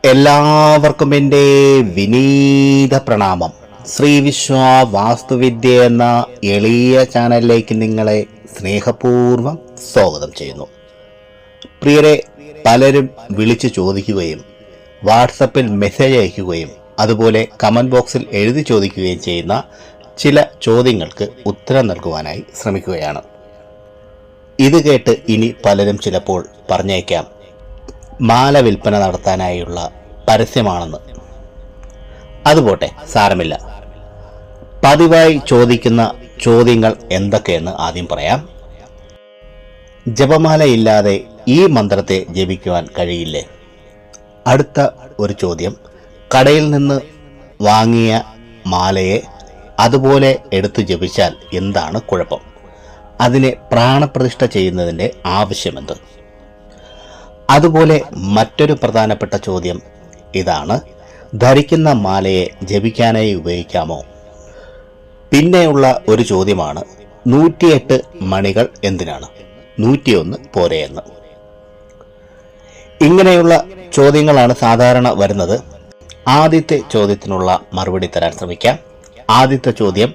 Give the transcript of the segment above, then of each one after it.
എല്ലാവർക്കും എൻ്റെ വിനീത പ്രണാമം. ശ്രീ വിശ്വ വാസ്തുവിദ്യ എന്ന എളിയ ചാനലിലേക്ക് നിങ്ങളെ സ്നേഹപൂർവ്വം സ്വാഗതം ചെയ്യുന്നു. പ്രിയരെ, പലരും വിളിച്ചു ചോദിക്കുകയും വാട്സപ്പിൽ മെസ്സേജ് അയക്കുകയും അതുപോലെ കമൻറ്റ് ബോക്സിൽ എഴുതി ചോദിക്കുകയും ചെയ്യുന്ന ചില ചോദ്യങ്ങൾക്ക് ഉത്തരം നൽകുവാനായി ശ്രമിക്കുകയാണ്. ഇത് കേട്ട് ഇനി പലരും ചിലപ്പോൾ പറഞ്ഞേക്കാം, മാല വിൽപ്പന നടത്താനായുള്ള പരസ്യമാണെന്ന്. അതുപോട്ടെ, സാരമില്ല. പതിവായി ചോദിക്കുന്ന ചോദ്യങ്ങൾ എന്തൊക്കെയെന്ന് ആദ്യം പറയാം. ജപമാല ഇല്ലാതെ ഈ മന്ത്രത്തെ ജപിക്കുവാൻ കഴിയില്ലേ? അടുത്ത ഒരു ചോദ്യം, കടയിൽ നിന്ന് വാങ്ങിയ മാലയെ അതുപോലെ എടുത്തു ജപിച്ചാൽ എന്താണ് കുഴപ്പം? അതിനെ പ്രാണപ്രതിഷ്ഠ ചെയ്യുന്നതിൻ്റെ ആവശ്യമെന്ത്? അതുപോലെ മറ്റൊരു പ്രധാനപ്പെട്ട ചോദ്യം ഇതാണ്, ധരിക്കുന്ന മാലയെ ജപിക്കാനായി ഉപയോഗിക്കാമോ? പിന്നെയുള്ള ഒരു ചോദ്യമാണ്, 108 മണികൾ എന്തിനാണ്, 101 പോരെയെന്ന്. ഇങ്ങനെയുള്ള ചോദ്യങ്ങളാണ് സാധാരണ വരുന്നത്. ആദ്യത്തെ ചോദ്യത്തിനുള്ള മറുപടി തരാൻ ശ്രമിക്കാം. ആദ്യത്തെ ചോദ്യം,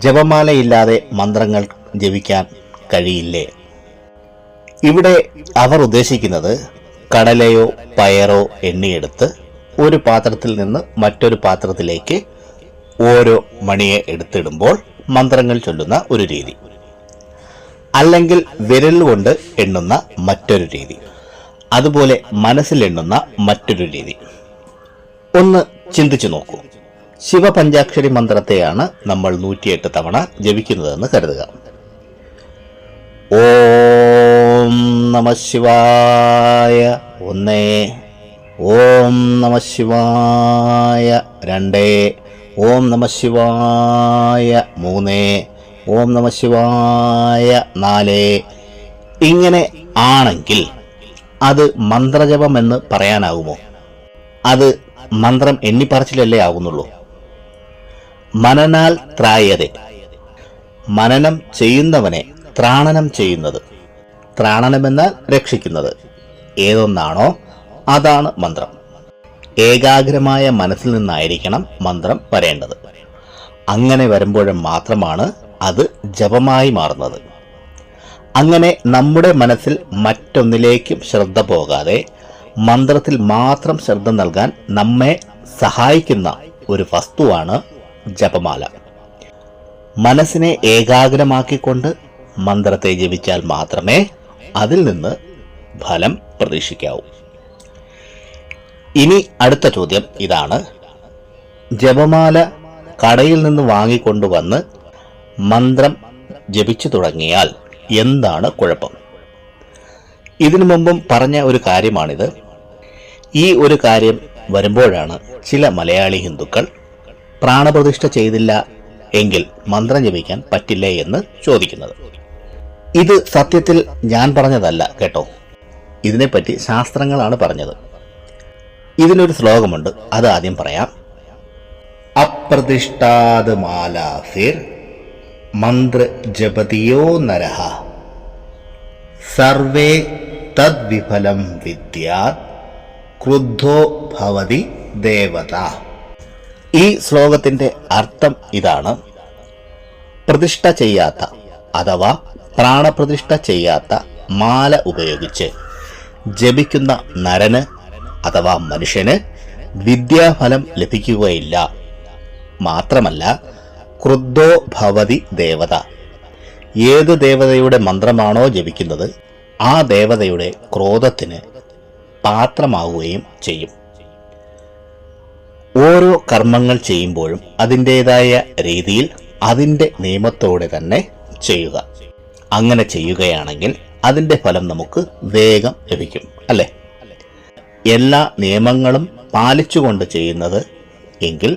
ജപമാലയില്ലാതെ മന്ത്രങ്ങൾ ജപിക്കാൻ കഴിയില്ലേ? ഇവിടെ അവർ ഉദ്ദേശിക്കുന്നത് കടലയോ പയറോ എണ്ണിയെടുത്ത് ഒരു പാത്രത്തിൽ നിന്ന് മറ്റൊരു പാത്രത്തിലേക്ക് ഓരോ മണിയെ എടുത്തിടുമ്പോൾ മന്ത്രങ്ങൾ ചൊല്ലുന്ന ഒരു രീതി, അല്ലെങ്കിൽ വിരൽ കൊണ്ട് എണ്ണുന്ന മറ്റൊരു രീതി, അതുപോലെ മനസ്സിൽ എണ്ണുന്ന മറ്റൊരു രീതി. ഒന്ന് ചിന്തിച്ചു നോക്കൂ. ശിവപഞ്ചാക്ഷരി മന്ത്രത്തെയാണ് നമ്മൾ 108 തവണ ജപിക്കുന്നതെന്ന് കരുതുക. ഓം നമഃ ശിവായ 1, ഓം നമഃ ശിവായ 2, ഓം നമഃ ശിവായ 3, ഓം നമഃ ശിവായ 4. ഇങ്ങനെ ആണെങ്കിൽ അത് മന്ത്രജപമെന്ന് പറയാനാകുമോ? അത് മന്ത്രം എണ്ണിപ്പറച്ചിലല്ലേ ആകുന്നുള്ളൂ. മനനാൽ ത്രായതേ, മനനം ചെയ്യുന്നവനെ ത്രാണനം ചെയ്യുന്നത്. ത്രാണനമെന്നാൽ രക്ഷിക്കുന്നത്. ഏതൊന്നാണോ അതാണ് മന്ത്രം. ഏകാഗ്രമായ മനസ്സിൽ നിന്നായിരിക്കണം മന്ത്രം വരേണ്ടത്. അങ്ങനെ വരുമ്പോഴും മാത്രമാണ് അത് ജപമായി മാറുന്നത്. അങ്ങനെ നമ്മുടെ മനസ്സിൽ മറ്റൊന്നിലേക്കും ശ്രദ്ധ പോകാതെ മന്ത്രത്തിൽ മാത്രം ശ്രദ്ധ നൽകാൻ നമ്മെ സഹായിക്കുന്ന ഒരു വസ്തുവാണ് ജപമാല. മനസ്സിനെ ഏകാഗ്രമാക്കിക്കൊണ്ട് മന്ത്രത്തെ ജപിച്ചാൽ മാത്രമേ അതിൽ നിന്ന് ഫലം പ്രതീക്ഷിക്കാവൂ. ഇനി അടുത്ത ചോദ്യം ഇതാണ്, ജപമാല കടയിൽ നിന്ന് വാങ്ങിക്കൊണ്ടുവന്ന് മന്ത്രം ജപിച്ചു തുടങ്ങിയാൽ എന്താണ് കുഴപ്പം? ഇതിനു മുമ്പും പറഞ്ഞ ഒരു കാര്യമാണിത്. ഈ ഒരു കാര്യം വരുമ്പോഴാണ് ചില മലയാളി ഹിന്ദുക്കൾ പ്രാണപ്രതിഷ്ഠ ചെയ്തില്ല എങ്കിൽ മന്ത്രം ജപിക്കാൻ പറ്റില്ലേ എന്ന് ചോദിക്കുന്നത്. ഇത് സത്യത്തിൽ ഞാൻ പറഞ്ഞതല്ല കേട്ടോ. ഇതിനെപ്പറ്റി ശാസ്ത്രങ്ങളാണ് പറഞ്ഞത്. ഇതിനൊരു ശ്ലോകമുണ്ട്, അത് ആദ്യം പറയാം. അപ്രതിഷ്ഠാത് മാലാഫിർ മന്ത്ര ജപതിയോ നരഹ സർവേ തദ്വിഫലം വിദ്യാത് ക്രുദ്ധോ ഭവതി ദേവത. ഈ ശ്ലോകത്തിന്റെ അർത്ഥം ഇതാണ്, പ്രതിഷ്ഠ ചെയ്യാത്ത അഥവാ പ്രാണപ്രതിഷ്ഠ ചെയ്യാത്ത മാല ഉപയോഗിച്ച് ജപിക്കുന്ന നരന് അഥവാ മനുഷ്യന് വിദ്യാഫലം ലഭിക്കുകയില്ല. മാത്രമല്ല, ക്രുദ്ധോ ഭവതി ദേവത, ഏത് ദേവതയുടെ മന്ത്രമാണോ ജപിക്കുന്നത് ആ ദേവതയുടെ ക്രോധത്തിന് പാത്രമാവുകയും ചെയ്യും. ഓരോ കർമ്മങ്ങൾ ചെയ്യുമ്പോഴും അതിൻ്റെതായ രീതിയിൽ അതിൻ്റെ നിയമത്തോടെ തന്നെ ചെയ്യുക. അങ്ങനെ ചെയ്യുകയാണെങ്കിൽ അതിൻ്റെ ഫലം നമുക്ക് വേഗം ലഭിക്കും, അല്ലേ? എല്ലാ നിയമങ്ങളും പാലിച്ചുകൊണ്ട് ചെയ്യുന്നത് എങ്കിൽ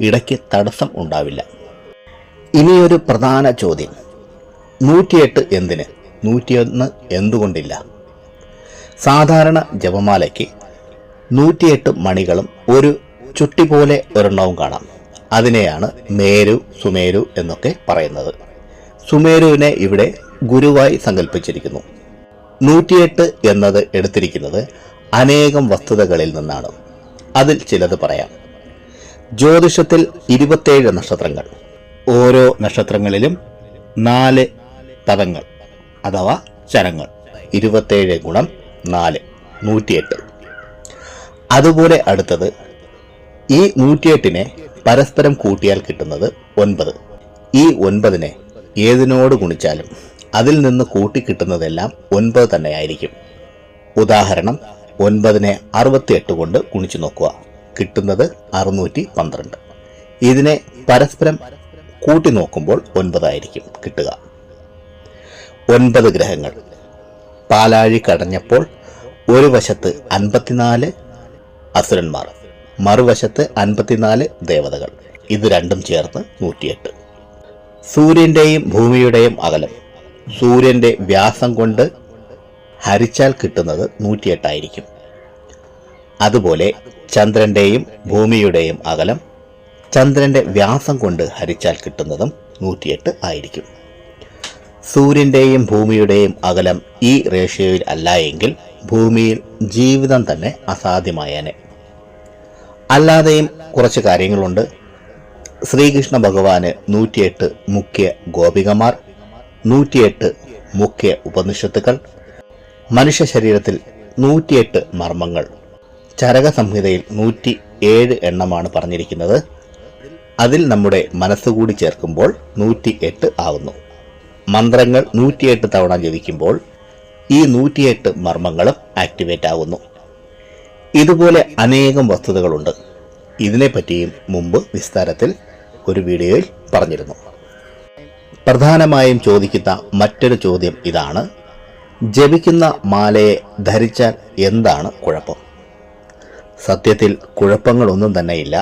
ഇടയ്ക്ക് തടസ്സം ഉണ്ടാവില്ല. ഇനിയൊരു പ്രധാന ചോദ്യം, 108 എന്തിന്, 101 എന്തുകൊണ്ടില്ല? സാധാരണ ജപമാലയ്ക്ക് 108 മണികളും ഒരു ചുട്ടി പോലെ ഒരെണ്ണവും കാണാം. അതിനെയാണ് മേരു, സുമേരു എന്നൊക്കെ പറയുന്നത്. സുമേരുവിനെ ഇവിടെ ഗുരുവായി സങ്കല്പിച്ചിരിക്കുന്നു. 108 എന്നത് എടുത്തിരിക്കുന്നത് അനേകം വസ്തുതകളിൽ നിന്നാണ്. അതിൽ ചിലത് പറയാം. ജ്യോതിഷത്തിൽ 27 നക്ഷത്രങ്ങൾ. ഓരോ നക്ഷത്രങ്ങളിലും 4 പദങ്ങൾ അഥവാ ചരങ്ങൾ. 27 ഗുണം 4 108. അതുപോലെ അടുത്തത് ഈ 108നെ പരസ്പരം കൂട്ടിയാൽ കിട്ടുന്നത് 9. ഈ 9നെ ഏതിനോട് ഗുണിച്ചാലും അതിൽ നിന്ന് കൂട്ടിക്കിട്ടുന്നതെല്ലാം 9 തന്നെയായിരിക്കും. ഉദാഹരണം 9നെ 68 കൊണ്ട് ഗുണിച്ചു നോക്കുക, കിട്ടുന്നത് 612. ഇതിനെ പരസ്പരം കൂട്ടി നോക്കുമ്പോൾ 9 ആയിരിക്കും കിട്ടുക. 9 ഗ്രഹങ്ങൾ. പാലാഴി കടഞ്ഞപ്പോൾ ഒരു വശത്ത് 54 അസുരന്മാർ, മറുവശത്ത് 54 ദേവതകൾ. ഇത് രണ്ടും ചേർന്ന് 108. സൂര്യന്റെയും ഭൂമിയുടെയും അകലം സൂര്യന്റെ വ്യാസം കൊണ്ട് ഹരിച്ചാൽ കിട്ടുന്നത് 108 ആയിരിക്കും. അതുപോലെ ചന്ദ്രന്റെയും ഭൂമിയുടെയും അകലം ചന്ദ്രന്റെ വ്യാസം കൊണ്ട് ഹരിച്ചാൽ കിട്ടുന്നതും 108 ആയിരിക്കും. സൂര്യന്റെയും ഭൂമിയുടെയും അകലം ഈ റേഷ്യോയിൽ അല്ല എങ്കിൽ ഭൂമിയിൽ ജീവിതം തന്നെ അസാധ്യമായേനെ. അല്ലാതെയും കുറച്ച് കാര്യങ്ങളുണ്ട്. ശ്രീകൃഷ്ണ ഭഗവാന് 108 മുഖ്യ ഗോപികമാർ, 108 മുഖ്യ ഉപനിഷത്തുക്കൾ, മനുഷ്യ ശരീരത്തിൽ 108 മർമ്മങ്ങൾ. ചരക സംഹിതയിൽ 107 എണ്ണമാണ് പറഞ്ഞിരിക്കുന്നത്. അതിൽ നമ്മുടെ മനസ്സുകൂടി ചേർക്കുമ്പോൾ 108 ആവുന്നു. മന്ത്രങ്ങൾ 108 തവണ ജപിക്കുമ്പോൾ ഈ 108 മർമ്മങ്ങളും ആക്ടിവേറ്റ് ആകുന്നു. ഇതുപോലെ അനേകം വസ്തുതകളുണ്ട്. ഇതിനെപ്പറ്റിയും മുമ്പ് വിസ്താരത്തിൽ ഒരു വീഡിയോയിൽ പറഞ്ഞിരുന്നു. പ്രധാനമായും ചോദിക്കുന്ന മറ്റൊരു ചോദ്യം ഇതാണ്: ജപിക്കുന്ന മാലയെ ധരിച്ചാൽ എന്താണ് കുഴപ്പം? സത്യത്തിൽ കുഴപ്പങ്ങളൊന്നും തന്നെയില്ല.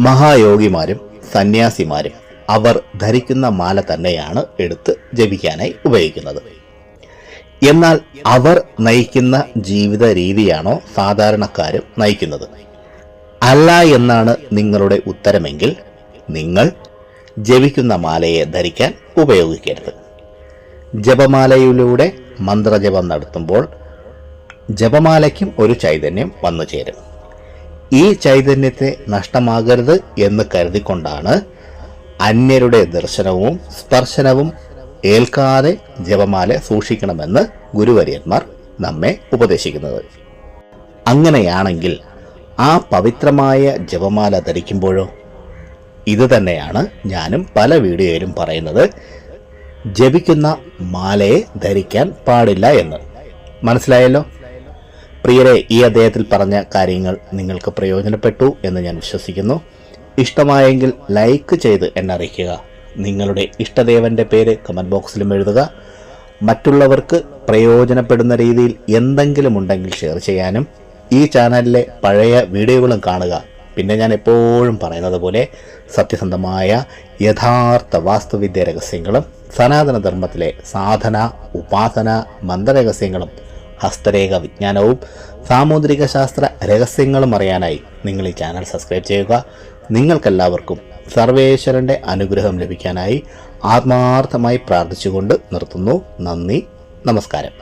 മഹായോഗിമാരും സന്യാസിമാരും അവർ ധരിക്കുന്ന മാല തന്നെയാണ് എടുത്ത് ജപിക്കാനായി ഉപയോഗിക്കുന്നത്. എന്നാൽ അവർ നയിക്കുന്ന ജീവിത രീതിയാണോ സാധാരണക്കാരും നയിക്കുന്നത്? അല്ല എന്നാണ് നിങ്ങളുടെ ഉത്തരമെങ്കിൽ നിങ്ങൾ ജപിക്കുന്ന മാലയെ ധരിക്കാൻ ഉപയോഗിക്കരുത്. ജപമാലയിലൂടെ മന്ത്രജപം നടത്തുമ്പോൾ ജപമാലയ്ക്കും ഒരു ചൈതന്യം വന്നു ചേരും. ഈ ചൈതന്യത്തെ നഷ്ടമാകരുത് എന്ന് കരുതിക്കൊണ്ടാണ് അന്യരുടെ ദർശനവും സ്പർശനവും ഏൽക്കാതെ ജപമാല സൂക്ഷിക്കണമെന്ന് ഗുരുവര്യന്മാർ നമ്മെ ഉപദേശിക്കുന്നത്. അങ്ങനെയാണെങ്കിൽ ആ പവിത്രമായ ജപമാല ധരിക്കുമ്പോഴോ? ഇത് തന്നെയാണ് ഞാനും പല വീഡിയോയിലും പറയുന്നത്: ജപിക്കുന്ന മാലയെ ധരിക്കാൻ പാടില്ല എന്ന്. മനസ്സിലായല്ലോ? പ്രിയരെ, ഈ അദ്ദേഹത്തിൽ പറഞ്ഞ കാര്യങ്ങൾ നിങ്ങൾക്ക് പ്രയോജനപ്പെട്ടു എന്ന് ഞാൻ വിശ്വസിക്കുന്നു. ഇഷ്ടമായെങ്കിൽ ലൈക്ക് ചെയ്ത് എന്നെ അറിയിക്കുക. നിങ്ങളുടെ ഇഷ്ടദേവന്റെ പേര് കമൻറ്റ് ബോക്സിലും എഴുതുക. മറ്റുള്ളവർക്ക് പ്രയോജനപ്പെടുന്ന രീതിയിൽ എന്തെങ്കിലും ഉണ്ടെങ്കിൽ ഷെയർ ചെയ്യാനും ഈ ചാനലിലെ പഴയ വീഡിയോകളും കാണുക. പിന്നെ ഞാൻ എപ്പോഴും പറയുന്നത് പോലെ സത്യസന്ധമായ യഥാർത്ഥ വാസ്തുവിദ്യ രഹസ്യങ്ങളും സനാതനധർമ്മത്തിലെ സാധന, ഉപാസന, മന്ത്രരഹസ്യങ്ങളും ഹസ്തരേഖ വിജ്ഞാനവും സാമുദ്രിക ശാസ്ത്ര രഹസ്യങ്ങളും അറിയാനായി നിങ്ങൾ ഈ ചാനൽ സബ്സ്ക്രൈബ് ചെയ്യുക. നിങ്ങൾക്കെല്ലാവർക്കും സർവേശ്വരൻ്റെ അനുഗ്രഹം ലഭിക്കാനായി ആത്മാർത്ഥമായി പ്രാർത്ഥിച്ചുകൊണ്ട് നിർത്തുന്നു. നന്ദി, നമസ്കാരം.